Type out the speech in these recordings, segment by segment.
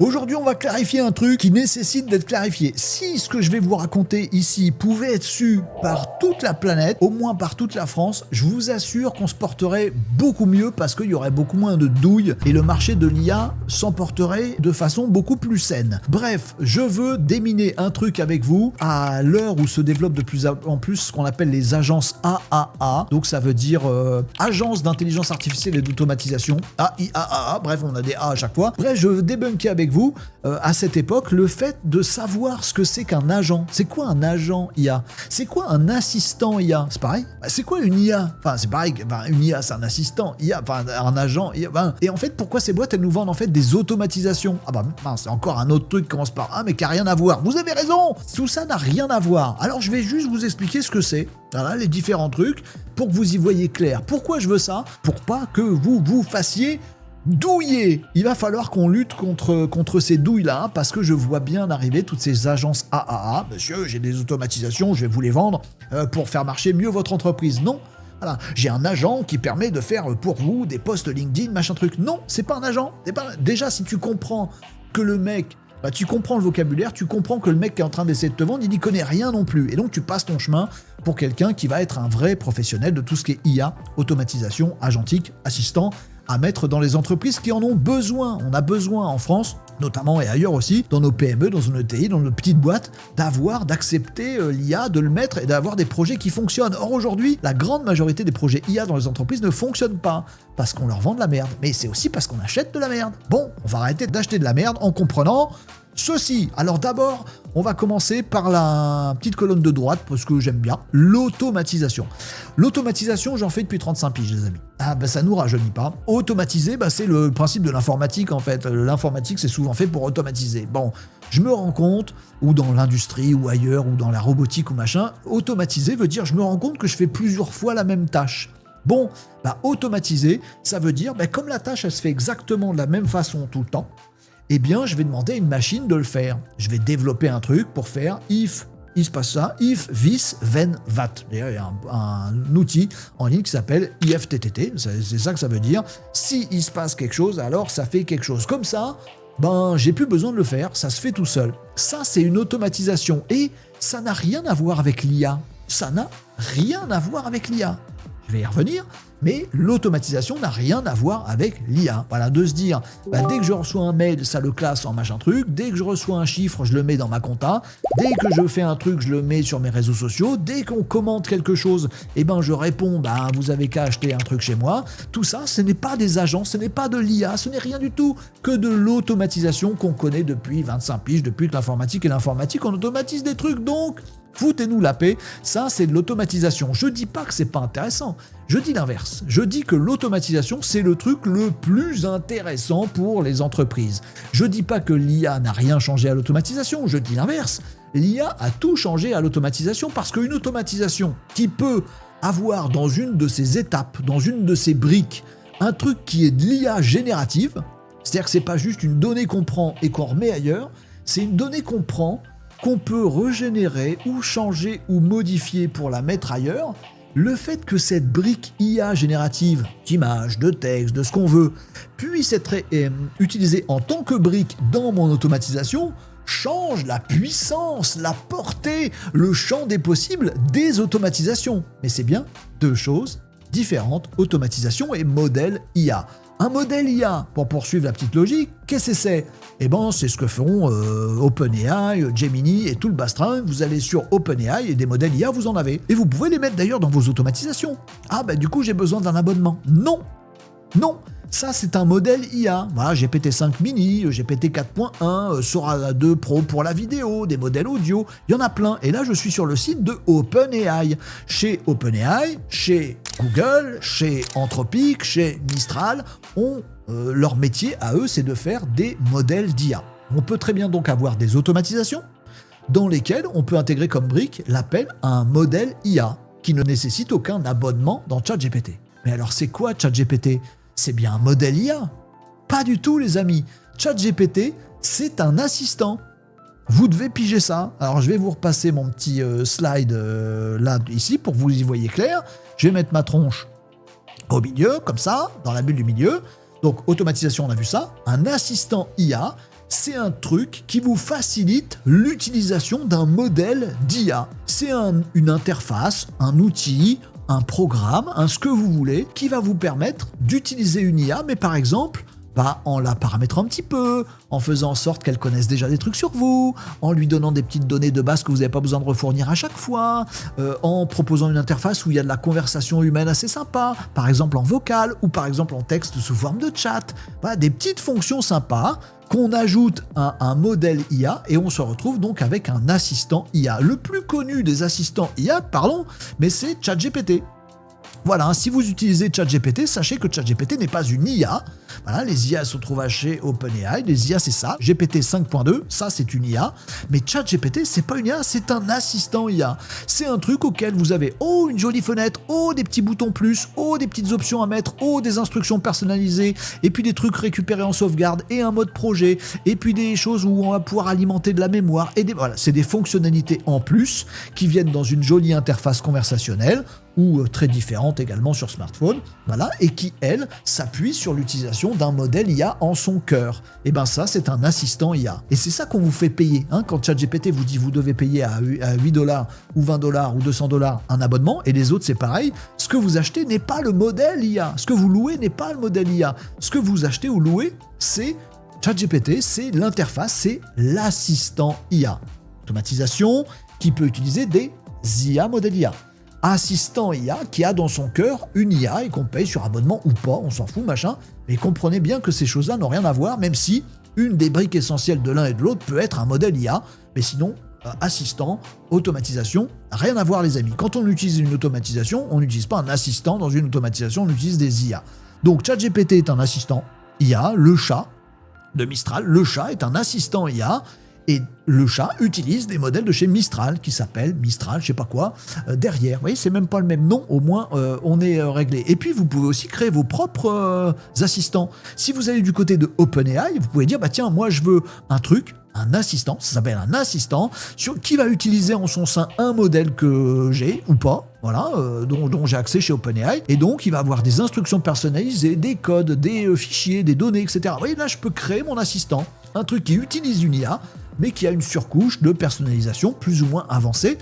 Aujourd'hui, on va clarifier un truc qui nécessite d'être clarifié. Si ce que je vais vous raconter ici pouvait être su par toute la planète, au moins par toute la France, je vous assure qu'on se porterait beaucoup mieux parce qu'il y aurait beaucoup moins de douilles et le marché de l'IA s'en porterait de façon beaucoup plus saine. Bref, je veux déminer un truc avec vous à l'heure où se développe de plus en plus ce qu'on appelle les agences AAA. Donc ça veut dire Agence d'intelligence artificielle et d'automatisation. AIAAA, bref, on a des A à chaque fois. Bref, je veux débunker avec vous, à cette époque, le fait de savoir ce que c'est qu'un agent. C'est quoi un agent IA? C'est quoi un assistant IA? C'est pareil? C'est quoi une IA? Enfin, c'est pareil, une IA, c'est un assistant IA, enfin, un agent IA. Et en fait, pourquoi ces boîtes, elles nous vendent en fait des automatisations? Ah bah, c'est encore un autre truc qui commence par A, mais qui n'a rien à voir. Vous avez raison! Tout ça n'a rien à voir. Alors, je vais juste vous expliquer ce que c'est. Voilà, les différents trucs, pour que vous y voyez clair. Pourquoi je veux ça? Pour pas que vous vous fassiez douiller. Il va falloir qu'on lutte contre ces douilles-là, hein, parce que je vois bien arriver toutes ces agences AAA. Monsieur, j'ai des automatisations, je vais vous les vendre pour faire marcher mieux votre entreprise. Non. Voilà. J'ai un agent qui permet de faire pour vous des posts LinkedIn, machin truc. Non, c'est pas un agent. Déjà, si tu comprends que le mec, tu comprends le vocabulaire, tu comprends que le mec qui est en train d'essayer de te vendre, il n'y connaît rien non plus. Et donc, tu passes ton chemin pour quelqu'un qui va être un vrai professionnel de tout ce qui est IA, automatisation, agentique, assistant, à mettre dans les entreprises qui en ont besoin. On a besoin en France, notamment et ailleurs aussi, dans nos PME, dans nos ETI, dans nos petites boîtes, d'accepter l'IA, de le mettre et d'avoir des projets qui fonctionnent. Or aujourd'hui, la grande majorité des projets IA dans les entreprises ne fonctionnent pas parce qu'on leur vend de la merde. Mais c'est aussi parce qu'on achète de la merde. Bon, on va arrêter d'acheter de la merde en comprenant ceci. Alors d'abord, on va commencer par la petite colonne de droite, parce que j'aime bien, l'automatisation. L'automatisation, j'en fais depuis 35 piges, les amis. Ah ben ça nous rajeunit pas. Automatiser, c'est le principe de l'informatique en fait. L'informatique, c'est souvent fait pour automatiser. Bon, je me rends compte, ou dans l'industrie, ou ailleurs, ou dans la robotique, ou machin, automatiser veut dire je me rends compte que je fais plusieurs fois la même tâche. Bon, automatiser, ça veut dire, comme la tâche, elle se fait exactement de la même façon tout le temps, eh bien, je vais demander à une machine de le faire. Je vais développer un truc pour faire if, il se passe ça, if, this, then, that. D'ailleurs, il y a un outil en ligne qui s'appelle IFTTT, c'est ça que ça veut dire. Si il se passe quelque chose, alors ça fait quelque chose. Comme ça, j'ai plus besoin de le faire, ça se fait tout seul. Ça, c'est une automatisation et ça n'a rien à voir avec l'IA. Ça n'a rien à voir avec l'IA. Je vais y revenir, mais l'automatisation n'a rien à voir avec l'IA. Voilà, de se dire, dès que je reçois un mail, ça le classe en machin truc, dès que je reçois un chiffre, je le mets dans ma compta, dès que je fais un truc, je le mets sur mes réseaux sociaux, dès qu'on commente quelque chose, je réponds, vous avez qu'à acheter un truc chez moi. Tout ça, ce n'est pas des agents, ce n'est pas de l'IA, ce n'est rien du tout que de l'automatisation qu'on connaît depuis 25 piges, depuis que l'informatique est l'informatique, on automatise des trucs, donc foutez-nous la paix, ça c'est de l'automatisation. Je dis pas que c'est pas intéressant, je dis l'inverse. Je dis que l'automatisation c'est le truc le plus intéressant pour les entreprises. Je dis pas que l'IA n'a rien changé à l'automatisation, je dis l'inverse. L'IA a tout changé à l'automatisation parce qu'une automatisation qui peut avoir dans une de ses étapes, dans une de ses briques, un truc qui est de l'IA générative, c'est-à-dire que c'est pas juste une donnée qu'on prend et qu'on remet ailleurs, c'est une donnée qu'on prend, qu'on peut régénérer ou changer ou modifier pour la mettre ailleurs, le fait que cette brique IA générative, d'images, de textes, de ce qu'on veut, puisse être utilisée en tant que brique dans mon automatisation, change la puissance, la portée, le champ des possibles des automatisations. Mais c'est bien deux choses différentes, automatisation et modèle IA. Un modèle IA, pour poursuivre la petite logique, qu'est-ce que c'est? C'est ce que feront OpenAI, Gemini et tout le bastring. Vous allez sur OpenAI et des modèles IA, vous en avez. Et vous pouvez les mettre d'ailleurs dans vos automatisations. Du coup, j'ai besoin d'un abonnement. Non, ça c'est un modèle IA. Voilà, GPT-5 mini, GPT 4.1, Sora 2 Pro pour la vidéo, des modèles audio, il y en a plein. Et là, je suis sur le site de OpenAI. Chez OpenAI, chez Google, chez Anthropic, chez Mistral, leur métier à eux, c'est de faire des modèles d'IA. On peut très bien donc avoir des automatisations dans lesquelles on peut intégrer comme brique l'appel à un modèle IA qui ne nécessite aucun abonnement dans ChatGPT. Mais alors c'est quoi ChatGPT? C'est bien un modèle IA? Pas du tout les amis. ChatGPT, c'est un assistant. Vous devez piger ça. Alors je vais vous repasser mon petit slide là ici pour que vous y voyez clair. Je vais mettre ma tronche au milieu, comme ça, dans la bulle du milieu. Donc automatisation, on a vu ça. Un assistant IA, c'est un truc qui vous facilite l'utilisation d'un modèle d'IA. C'est une interface, un outil, un programme, ce que vous voulez, qui va vous permettre d'utiliser une IA, mais par exemple, en la paramétrant un petit peu, en faisant en sorte qu'elle connaisse déjà des trucs sur vous, en lui donnant des petites données de base que vous n'avez pas besoin de refournir à chaque fois, en proposant une interface où il y a de la conversation humaine assez sympa, par exemple en vocal ou par exemple en texte sous forme de chat. Voilà, des petites fonctions sympas qu'on ajoute à un modèle IA et on se retrouve donc avec un assistant IA. Le plus connu des assistants IA, mais c'est ChatGPT. Voilà, si vous utilisez ChatGPT, sachez que ChatGPT n'est pas une IA. Voilà, les IA se trouvent chez OpenAI. Les IA, c'est ça. GPT 5.2, ça, c'est une IA. Mais ChatGPT, c'est pas une IA, c'est un assistant IA. C'est un truc auquel vous avez une jolie fenêtre, des petits boutons plus, des petites options à mettre, des instructions personnalisées, et puis des trucs récupérés en sauvegarde, et un mode projet, et puis des choses où on va pouvoir alimenter de la mémoire. Voilà, c'est des fonctionnalités en plus qui viennent dans une jolie interface conversationnelle, ou très différentes également sur smartphone, voilà, et qui, elle, s'appuie sur l'utilisation d'un modèle IA en son cœur. Et ben ça, c'est un assistant IA. Et c'est ça qu'on vous fait payer. Quand ChatGPT vous dit vous devez payer à $8 ou $20 ou $200 un abonnement, et les autres, c'est pareil, ce que vous achetez n'est pas le modèle IA. Ce que vous louez n'est pas le modèle IA. Ce que vous achetez ou louez, c'est ChatGPT, c'est l'interface, c'est l'assistant IA. Automatisation qui peut utiliser des IA modèle IA. Assistant IA qui a dans son cœur une IA et qu'on paye sur abonnement ou pas, on s'en fout, machin. Mais comprenez bien que ces choses-là n'ont rien à voir, même si une des briques essentielles de l'un et de l'autre peut être un modèle IA. Mais sinon, assistant, automatisation, rien à voir les amis. Quand on utilise une automatisation, on n'utilise pas un assistant dans une automatisation, on utilise des IA. Donc ChatGPT est un assistant IA, le chat de Mistral, le chat est un assistant IA. Et le chat utilise des modèles de chez Mistral qui s'appellent Mistral, je sais pas quoi, derrière. Vous voyez, c'est même pas le même nom, au moins on est réglé. Et puis vous pouvez aussi créer vos propres assistants. Si vous allez du côté de OpenAI, vous pouvez dire, tiens, moi je veux un assistant, ça s'appelle un assistant, qui va utiliser en son sein un modèle que j'ai ou pas, voilà, dont j'ai accès chez OpenAI, et donc il va avoir des instructions personnalisées, des codes, des fichiers, des données, etc. Vous voyez, là je peux créer mon assistant, un truc qui utilise une IA, mais qui a une surcouche de personnalisation plus ou moins avancée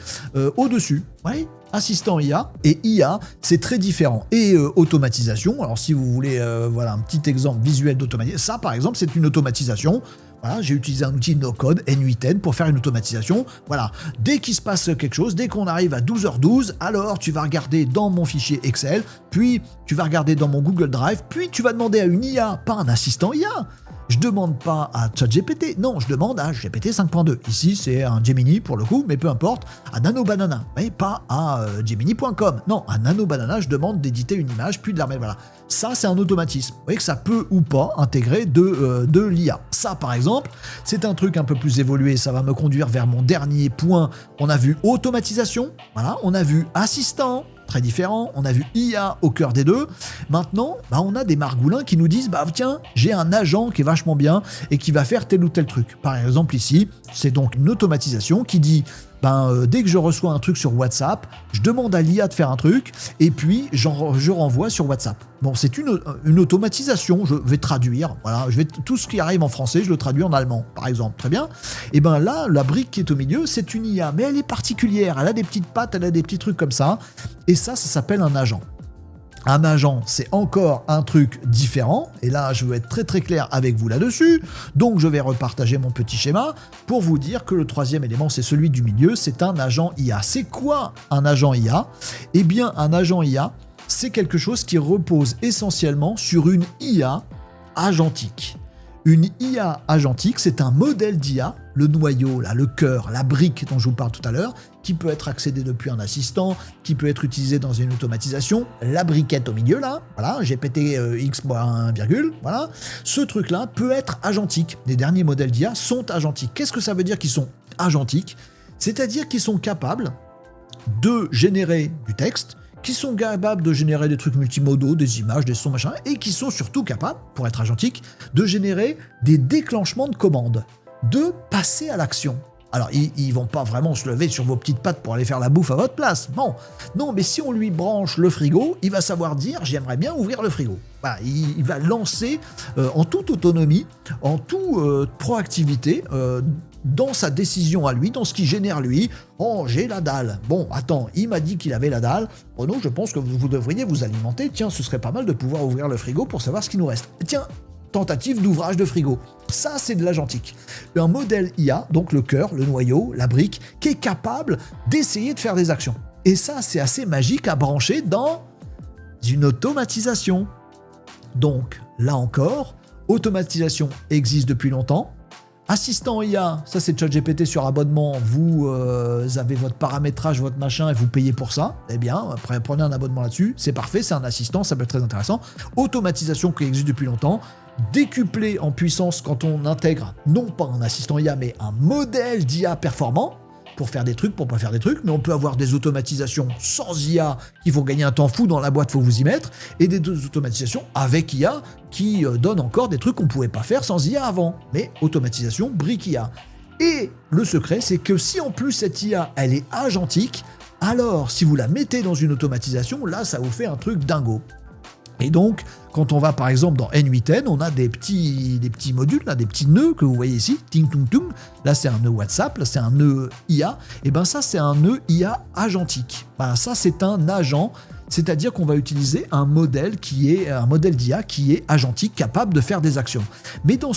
au-dessus. Oui, assistant IA et IA, c'est très différent. Et automatisation, alors si vous voulez un petit exemple visuel d'automatisation, ça par exemple c'est une automatisation. Voilà, j'ai utilisé un outil no-code, N8N, pour faire une automatisation. Voilà, dès qu'il se passe quelque chose, dès qu'on arrive à 12h12, alors tu vas regarder dans mon fichier Excel, puis tu vas regarder dans mon Google Drive, puis tu vas demander à une IA, pas un assistant IA. Je demande pas à ChatGPT, non, je demande à GPT 5.2. Ici, c'est un Gemini pour le coup, mais peu importe, à NanoBanana, mais pas à Gemini.com. Non, à NanoBanana, je demande d'éditer une image, puis de la remettre. Voilà. Ça, c'est un automatisme. Vous voyez que ça peut ou pas intégrer de l'IA. Ça, par exemple, c'est un truc un peu plus évolué. Ça va me conduire vers mon dernier point. On a vu automatisation, voilà, on a vu assistant, très différent, on a vu IA au cœur des deux. Maintenant, on a des margoulins qui nous disent, tiens, j'ai un agent qui est vachement bien et qui va faire tel ou tel truc. Par exemple ici, c'est donc une automatisation qui dit, dès que je reçois un truc sur WhatsApp, je demande à l'IA de faire un truc et puis je renvoie sur WhatsApp. Bon, c'est une automatisation, je vais traduire, voilà, tout ce qui arrive en français, je le traduis en allemand, par exemple, très bien. Et là, la brique qui est au milieu, c'est une IA, mais elle est particulière, elle a des petites pattes, elle a des petits trucs comme ça, et ça s'appelle un agent. Un agent, c'est encore un truc différent, et là, je veux être très très clair avec vous là-dessus, donc je vais repartager mon petit schéma pour vous dire que le troisième élément, c'est celui du milieu, c'est un agent IA. C'est quoi un agent IA ? Eh bien, un agent IA, c'est quelque chose qui repose essentiellement sur une IA agentique. Une IA agentique, c'est un modèle d'IA, le noyau, là, le cœur, la brique dont je vous parle tout à l'heure, qui peut être accédé depuis un assistant, qui peut être utilisé dans une automatisation, la briquette au milieu, là, voilà, GPT X-1, voilà. Ce truc-là peut être agentique. Les derniers modèles d'IA sont agentiques. Qu'est-ce que ça veut dire qu'ils sont agentiques ? C'est-à-dire qu'ils sont capables de générer du texte, qui sont capables de générer des trucs multimodaux, des images, des sons, machin, et qui sont surtout capables, pour être agentiques, de générer des déclenchements de commandes, de passer à l'action. Alors, ils vont pas vraiment se lever sur vos petites pattes pour aller faire la bouffe à votre place, non, mais si on lui branche le frigo, il va savoir dire « j'aimerais bien ouvrir le frigo ». Voilà, il va lancer en toute autonomie, en toute proactivité, dans sa décision à lui, dans ce qui génère lui. Oh, j'ai la dalle. Bon, attends, il m'a dit qu'il avait la dalle. Renaud, je pense que vous devriez vous alimenter. Tiens, ce serait pas mal de pouvoir ouvrir le frigo pour savoir ce qui nous reste. Tiens, tentative d'ouvrage de frigo. Ça, c'est de l'agentique. Un modèle IA, donc le cœur, le noyau, la brique, qui est capable d'essayer de faire des actions. Et ça, c'est assez magique à brancher dans une automatisation. Donc, là encore, automatisation existe depuis longtemps. Assistant IA, ça c'est ChatGPT sur abonnement, vous avez votre paramétrage, votre machin et vous payez pour ça. Eh bien, après, prenez un abonnement là-dessus, c'est parfait, c'est un assistant, ça peut être très intéressant. Automatisation qui existe depuis longtemps, décuplé en puissance quand on intègre non pas un assistant IA mais un modèle d'IA performant, pour faire des trucs, pour pas faire des trucs, mais on peut avoir des automatisations sans IA qui vont gagner un temps fou dans la boîte, faut vous y mettre, et des automatisations avec IA qui donnent encore des trucs qu'on pouvait pas faire sans IA avant. Mais automatisation, brique IA. Et le secret, c'est que si en plus cette IA, elle est agentique, alors si vous la mettez dans une automatisation, là, ça vous fait un truc dingo. Et donc, quand on va par exemple dans N8N, on a des petits modules, là, des petits nœuds que vous voyez ici, ting tung tung. Là c'est un nœud WhatsApp, là c'est un nœud IA. Et ben ça c'est un nœud IA agentique. Ben, ça c'est un agent, c'est-à-dire qu'on va utiliser un modèle d'IA qui est agentique, capable de faire des actions. Mais dans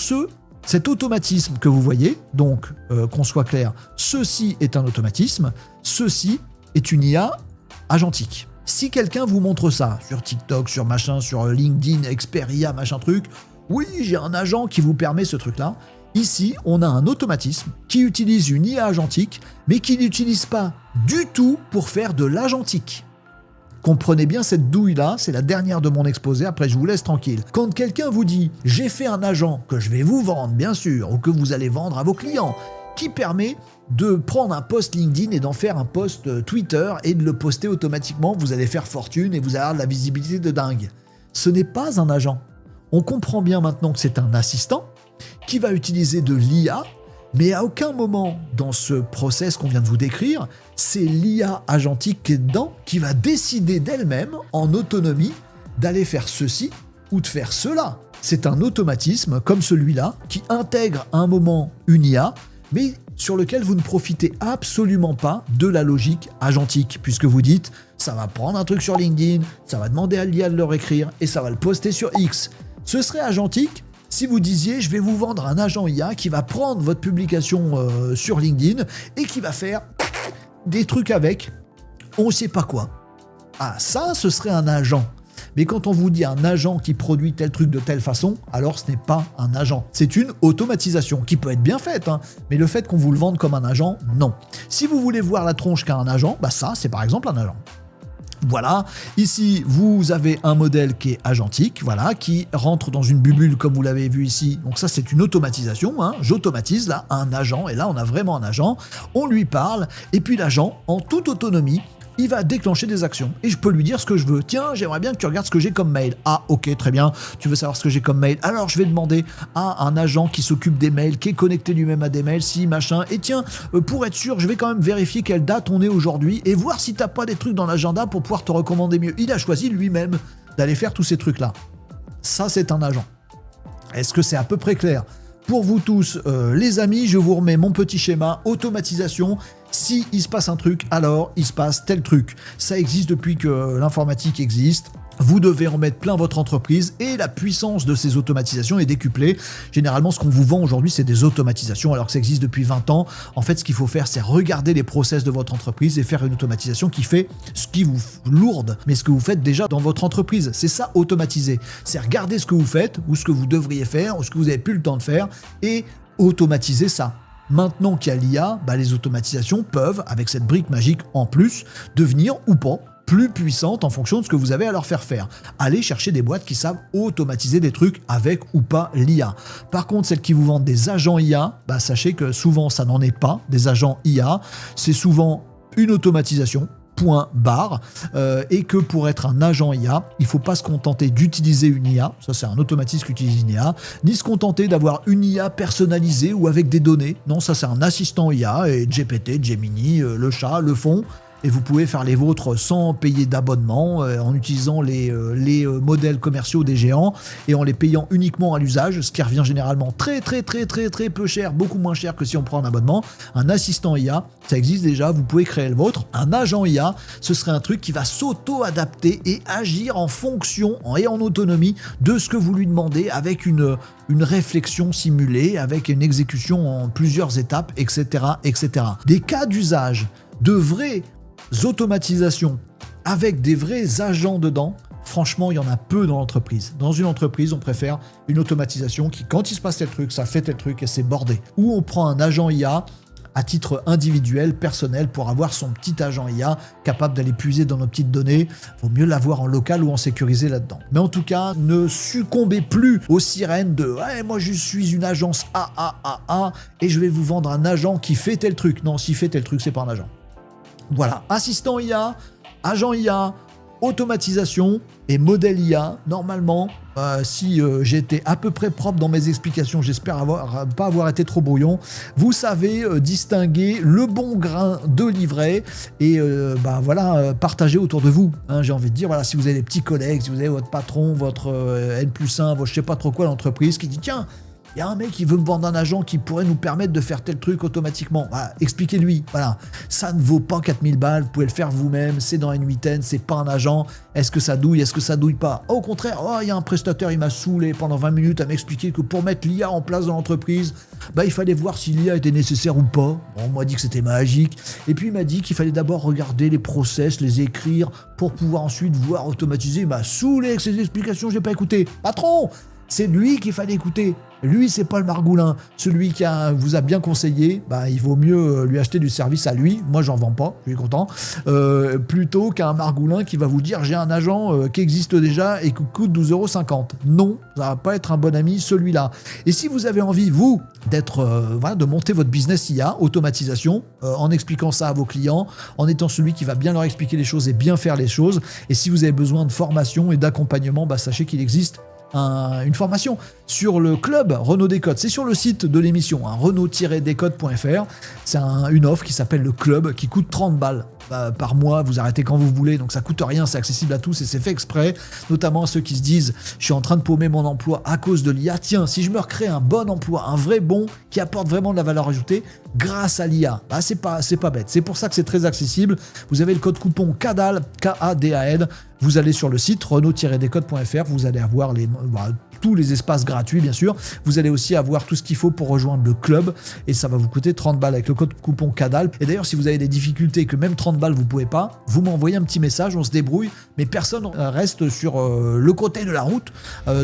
cet automatisme que vous voyez, donc qu'on soit clair, ceci est un automatisme, ceci est une IA agentique. Si quelqu'un vous montre ça sur TikTok, sur machin, sur LinkedIn, Experia, machin truc, oui, j'ai un agent qui vous permet ce truc-là. Ici, on a un automatisme qui utilise une IA agentique, mais qui n'utilise pas du tout pour faire de l'agentique. Comprenez bien cette douille-là, c'est la dernière de mon exposé, après je vous laisse tranquille. Quand quelqu'un vous dit « j'ai fait un agent que je vais vous vendre, bien sûr, ou que vous allez vendre à vos clients », qui permet de prendre un post LinkedIn et d'en faire un post Twitter et de le poster automatiquement, vous allez faire fortune et vous allez avoir de la visibilité de dingue. Ce n'est pas un agent. On comprend bien maintenant que c'est un assistant qui va utiliser de l'IA, mais à aucun moment dans ce process qu'on vient de vous décrire, c'est l'IA agentique qui est dedans qui va décider d'elle-même, en autonomie, d'aller faire ceci ou de faire cela. C'est un automatisme comme celui-là qui intègre à un moment une IA, mais sur lequel vous ne profitez absolument pas de la logique agentique, puisque vous dites, ça va prendre un truc sur LinkedIn, ça va demander à l'IA de le réécrire, et ça va le poster sur X. Ce serait agentique si vous disiez, je vais vous vendre un agent IA qui va prendre votre publication sur LinkedIn, et qui va faire des trucs avec, on ne sait pas quoi. Ah, ça, ce serait un agent. Mais quand on vous dit un agent qui produit tel truc de telle façon, alors ce n'est pas un agent. C'est une automatisation qui peut être bien faite, hein, mais le fait qu'on vous le vende comme un agent, non. Si vous voulez voir la tronche qu'a un agent, bah ça, c'est par exemple un agent. Voilà, ici vous avez un modèle qui est agentique, voilà, qui rentre dans une bulle comme vous l'avez vu ici. Donc ça c'est une automatisation, hein. J'automatise là un agent, et là on a vraiment un agent, on lui parle, et puis l'agent, en toute autonomie, il va déclencher des actions et je peux lui dire ce que je veux. Tiens, j'aimerais bien que tu regardes ce que j'ai comme mail. Ah, ok, très bien, tu veux savoir ce que j'ai comme mail. Alors, je vais demander à un agent qui s'occupe des mails, qui est connecté lui-même à des mails, si, machin. Et tiens, pour être sûr, je vais quand même vérifier quelle date on est aujourd'hui et voir si t'as pas des trucs dans l'agenda pour pouvoir te recommander mieux. Il a choisi lui-même d'aller faire tous ces trucs-là. Ça, c'est un agent. Est-ce que c'est à peu près clair ? Pour vous tous, les amis, je vous remets mon petit schéma automatisation. Si il se passe un truc, alors il se passe tel truc. Ça existe depuis que l'informatique existe. Vous devez en mettre plein votre entreprise et la puissance de ces automatisations est décuplée. Généralement, ce qu'on vous vend aujourd'hui, c'est des automatisations alors que ça existe depuis 20 ans. En fait, ce qu'il faut faire, c'est regarder les process de votre entreprise et faire une automatisation qui fait ce qui vous lourde, mais ce que vous faites déjà dans votre entreprise. C'est ça, automatiser. C'est regarder ce que vous faites ou ce que vous devriez faire ou ce que vous n'avez plus le temps de faire et automatiser ça. Maintenant qu'il y a l'IA, les automatisations peuvent, avec cette brique magique en plus, devenir ou pas plus puissantes en fonction de ce que vous avez à leur faire faire. Allez chercher des boîtes qui savent automatiser des trucs avec ou pas l'IA. Par contre, celles qui vous vendent des agents IA, sachez que souvent ça n'en est pas, des agents IA, c'est souvent une automatisation, point barre, et que pour être un agent IA, il ne faut pas se contenter d'utiliser une IA, ça c'est un automatisme qui utilise une IA, ni se contenter d'avoir une IA personnalisée ou avec des données, non, ça c'est un assistant IA, et GPT, Gemini, le chat le font, et vous pouvez faire les vôtres sans payer d'abonnement, en utilisant les modèles commerciaux des géants et en les payant uniquement à l'usage, ce qui revient généralement très peu cher, beaucoup moins cher que si on prend un abonnement. Un assistant IA, ça existe déjà, vous pouvez créer le vôtre. Un agent IA, ce serait un truc qui va s'auto-adapter et agir en fonction et en autonomie de ce que vous lui demandez, avec une réflexion simulée, avec une exécution en plusieurs étapes, etc. etc. Des cas d'usage de vraies automatisations avec des vrais agents dedans, franchement, il y en a peu dans l'entreprise. Dans une entreprise, on préfère une automatisation qui, quand il se passe tel truc, ça fait tel truc et c'est bordé. Ou on prend un agent IA à titre individuel, personnel, pour avoir son petit agent IA capable d'aller puiser dans nos petites données. Vaut mieux l'avoir en local ou en sécurisé là-dedans. Mais en tout cas, ne succombez plus aux sirènes de ouais, moi je suis une agence AAAA et je vais vous vendre un agent qui fait tel truc. Non, s'il fait tel truc, c'est pas un agent. Voilà, assistant IA, agent IA, automatisation et modèle IA. Normalement, si j'ai été à peu près propre dans mes explications, j'espère pas avoir été trop brouillon, vous savez distinguer le bon grain de livret et voilà, partager autour de vous. Hein, j'ai envie de dire, voilà, si vous avez des petits collègues, si vous avez votre patron, votre N+1, votre je sais pas trop quoi, l'entreprise qui dit tiens, il y a un mec qui veut me vendre un agent qui pourrait nous permettre de faire tel truc automatiquement. Voilà, expliquez-lui. Voilà, ça ne vaut pas 4000 balles, vous pouvez le faire vous-même, c'est dans N8N, c'est pas un agent. Est-ce que ça douille, est-ce que ça douille pas? Au contraire, il y a un prestataire, il m'a saoulé pendant 20 minutes à m'expliquer que pour mettre l'IA en place dans l'entreprise, il fallait voir si l'IA était nécessaire ou pas. Bon, on m'a dit que c'était magique. Et puis il m'a dit qu'il fallait d'abord regarder les process, les écrire pour pouvoir ensuite voir automatiser. Il m'a saoulé avec ses explications, j'ai pas écouté. Patron, c'est lui qu'il fallait écouter. Lui, c'est Paul Margoulin. Celui qui vous a bien conseillé, il vaut mieux lui acheter du service à lui. Moi, j'en vends pas, je suis content. Plutôt qu'un Margoulin qui va vous dire j'ai un agent qui existe déjà et qui coûte 12,50 €. Non, ça va pas être un bon ami, celui-là. Et si vous avez envie, vous, de monter votre business IA, automatisation, en expliquant ça à vos clients, en étant celui qui va bien leur expliquer les choses et bien faire les choses, et si vous avez besoin de formation et d'accompagnement, sachez qu'il existe une formation sur le club Renault Décode. C'est sur le site de l'émission, renault-décode.fr. C'est une offre qui s'appelle le club, qui coûte 30 balles par mois. Vous arrêtez quand vous voulez, donc ça coûte rien, c'est accessible à tous et c'est fait exprès, notamment à ceux qui se disent je suis en train de paumer mon emploi à cause de l'IA. Tiens, si je me recrée un bon emploi, un vrai bon qui apporte vraiment de la valeur ajoutée grâce à l'IA, c'est pas bête. C'est pour ça que c'est très accessible. Vous avez le code coupon CADAL, K-A-D-A-L. Vous allez sur le site renault-décode.fr, vous allez avoir tous les espaces gratuits, bien sûr. Vous allez aussi avoir tout ce qu'il faut pour rejoindre le club et ça va vous coûter 30 balles avec le code coupon CADAL. Et d'ailleurs, si vous avez des difficultés que même 30 balles vous pouvez pas, vous m'envoyez un petit message, on se débrouille, mais personne reste sur le côté de la route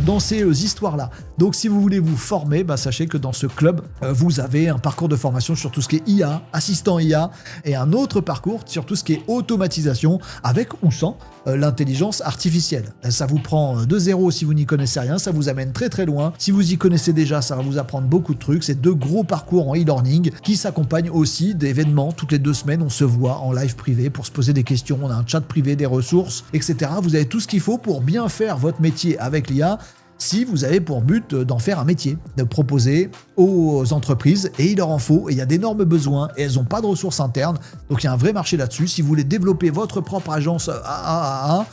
dans ces histoires-là. Donc si vous voulez vous former, sachez que dans ce club, vous avez un parcours de formation sur tout ce qui est IA, assistant IA, et un autre parcours sur tout ce qui est automatisation, avec ou sans l'intelligence artificielle. Ça vous prend de zéro si vous n'y connaissez rien, ça vous amène très très loin. Si vous y connaissez déjà, ça va vous apprendre beaucoup de trucs. C'est 2 gros parcours en e-learning qui s'accompagnent aussi d'événements. Toutes les 2 semaines, on se voit en live privé pour se poser des questions. On a un chat privé, des ressources, etc. Vous avez tout ce qu'il faut pour bien faire votre métier avec l'IA. Si vous avez pour but d'en faire un métier, de proposer aux entreprises, et il leur en faut, et il y a d'énormes besoins, et elles n'ont pas de ressources internes, donc il y a un vrai marché là-dessus. Si vous voulez développer votre propre agence AAA,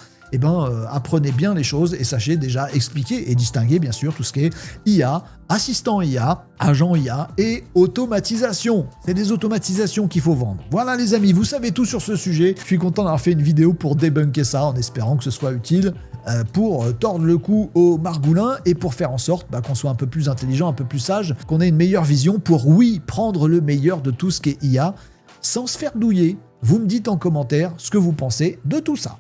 apprenez bien les choses et sachez déjà expliquer et distinguer bien sûr tout ce qui est IA, assistant IA, agent IA et automatisation. C'est des automatisations qu'il faut vendre. Voilà les amis, vous savez tout sur ce sujet. Je suis content d'avoir fait une vidéo pour débunker ça en espérant que ce soit utile pour tordre le cou aux margoulins et pour faire en sorte qu'on soit un peu plus intelligent, un peu plus sage, qu'on ait une meilleure vision pour, oui, prendre le meilleur de tout ce qui est IA sans se faire douiller. Vous me dites en commentaire ce que vous pensez de tout ça.